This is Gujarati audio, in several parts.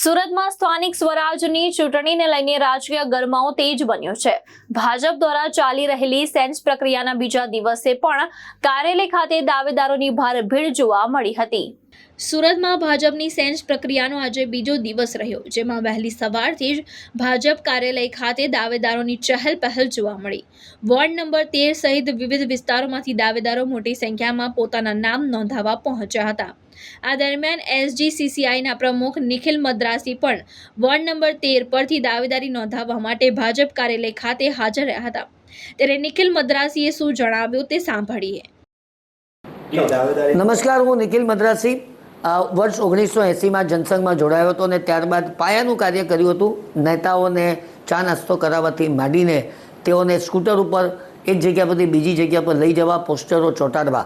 સુરતમાં સ્થાનિક સ્વરાજની ચૂંટણીને લઈને રાજકીય ગરમાવો તેજ બન્યો છે। ભાજપ દ્વારા ચાલી રહેલી સેન્સ પ્રક્રિયાના બીજા દિવસે પણ કાર્યાલય ખાતે દાવેદારોની ભારે ભીડ જોવા મળી હતી। સુરતમાં ભાજપની સેન્સ પ્રક્રિયાનો આજે બીજો દિવસ રહ્યો, જેમાં વહેલી સવારથી જ ભાજપ કાર્યાલય ખાતે દાવેદારોની ચહેલ પહેલ જોવા મળી। વોર્ડ નંબર 13 સહિત વિવિધ વિસ્તારોમાંથી દાવેદારો મોટી સંખ્યામાં પોતાના નામ નોંધાવવા પહોંચ્યા હતા। આ દરમિયાન SGCCIના પ્રમુખ નિખિલ મદ્રાસી પણ વોર્ડ નંબર 13 પરથી દાવેદારી નોંધાવવા માટે ભાજપ કાર્યાલય ખાતે હાજર રહ્યા હતા। ત્યારે નિખિલ મદ્રાસીએ શું જણાવ્યું તે સાંભળીએ। નમસ્કાર, હું નિખિલ મદ્રાસી વર્ષ 1980માં જનસંઘમાં જોડાયો હતો અને ત્યારબાદ પાયાનું કાર્ય કર્યું હતું। નેતાઓને ચા નાસ્તો કરાવવાથી માંડીને તેઓને સ્કૂટર ઉપર એક જગ્યા પરથી બીજી જગ્યા પર લઈ જવા, પોસ્ટરો ચોંટાડવા।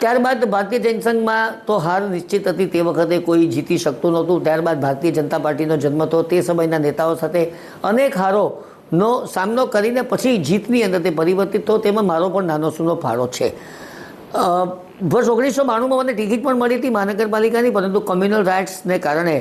ત્યારબાદ ભારતીય જનસંઘમાં તો હાર નિશ્ચિત હતી, તે વખતે કોઈ જીતી શકતું નહોતું। ત્યારબાદ ભારતીય જનતા પાર્ટીનો જન્મ થયો, તે સમયના નેતાઓ સાથે અનેક હારોનો સામનો કરીને પછી જીતની અંદર તે પરિવર્તિત થયો, તેમાં મારો પણ નાનો સૂનો ફાળો છે। વર્ષ 1992માં મને ટિકિટ પણ મળી હતી મહાનગરપાલિકાની, પરંતુ કોમ્યુનલ રાઇટ્સને કારણે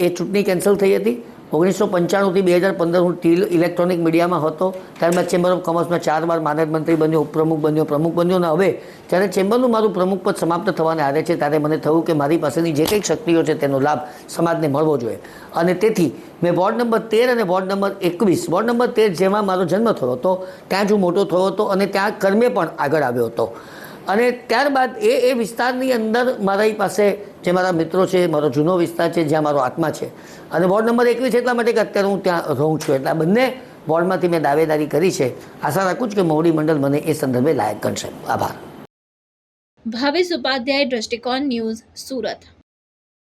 એ ચૂંટણી કેન્સલ થઈ હતી। 1995થી 2015 હું ઇલેક્ટ્રોનિક મીડિયામાં હતો। ત્યારબાદ ચેમ્બર ઓફ કોમર્સમાં 4 વાર માનદ મંત્રી બન્યો, ઉપપ્રમુખ બન્યો, પ્રમુખ બન્યો અને હવે જ્યારે ચેમ્બરનું મારું પ્રમુખ પદ સમાપ્ત થવાને આરે છે, ત્યારે મને થયું કે મારી પાસેની જે કંઈક શક્તિઓ છે તેનો લાભ સમાજને મળવો જોઈએ અને તેથી મેં વોર્ડ નંબર 13 અને વોર્ડ નંબર 21, વોર્ડ નંબર 13 જેમાં મારો જન્મ થયો હતો ત્યાં જ હું મોટો થયો હતો અને ત્યાં કર્મે પણ આગળ આવ્યો હતો અને ત્યારબાદ એ વિસ્તારની અંદર મારી પાસે જે મારા મિત્રો છે, મારો જૂનો વિસ્તાર છે, જ્યાં મારો આત્મા છે અને વોર્ડ નંબર 21 એટલા માટે કે અત્યારે હું ત્યાં રહું છું, એટલે આ બંને વોર્ડમાંથી મેં દાવેદારી કરી છે। આશા રાખું છું કે મોવડી મંડળ મને એ સંદર્ભે લાયક ગણશે। આભાર। ભાવેશ ઉપાધ્યાય, દ્રષ્ટિકોણ ન્યૂઝ, સુરત।